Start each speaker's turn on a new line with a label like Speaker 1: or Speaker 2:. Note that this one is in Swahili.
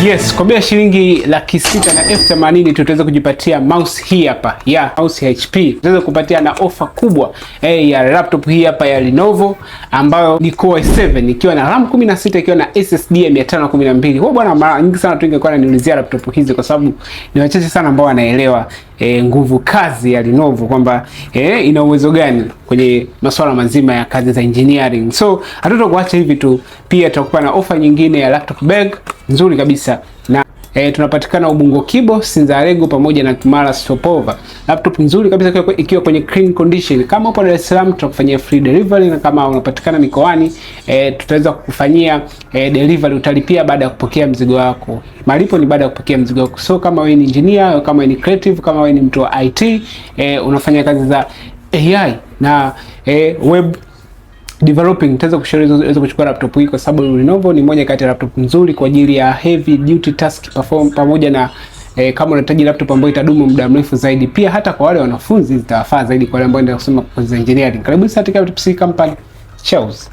Speaker 1: Yes, kwa bei ya shilingi 680,000 tutaweza kujipatia mouse hii hapa. Mouse ya HP. Tutaweza kupatia na ofa kubwa ya laptop hii hapa ya Lenovo ambayo ni Core i7 ikiwa na RAM 16 ikiwa na SSD ya 512. Huwa bwana, mara nyingi sana tu ingekuwa ananiulizia laptop hizi kwa sababu ni wachache sana ambao wanaelewa nguvu kazi ya Lenovo kwamba ina uwezo gani kwenye masuala mazima ya kazi za engineering. So hatutakuacha hivi tu, pia tutakupa na ofa nyingine ya laptop bag nzuri kabisa na tunapatikana Ubungo Kibo, Sinzarego pamoja na Kimara Stopover. Laptop nzuri kabisa ikiwa kwenye clean condition. Kama upo Dar es Salaam tutakufanyia free delivery, na kama unapatikana mikoani tutaweza kukufanyia delivery, utalipia baada ya kupokea mzigo wako. Malipo ni baada ya kupokea mzigo wako. So kama wewe ni engineer, kama wewe ni creative, kama wewe ni mtu wa IT, unafanya kazi za AI na web developing, tutaweza kushauri uweze kuchukua laptop hii kwa sababu Lenovo ni moja kati ya laptop nzuri kwa ajili ya heavy duty task perform, pamoja na kama unahitaji laptop ambayo itadumu muda mrefu zaidi. Pia hata kwa wale wanafunzi zitawafaa zaidi, kwa wale ambao wanataka kusoma kwa engineering. Karibu sana katika Laptop C Company. Cheers.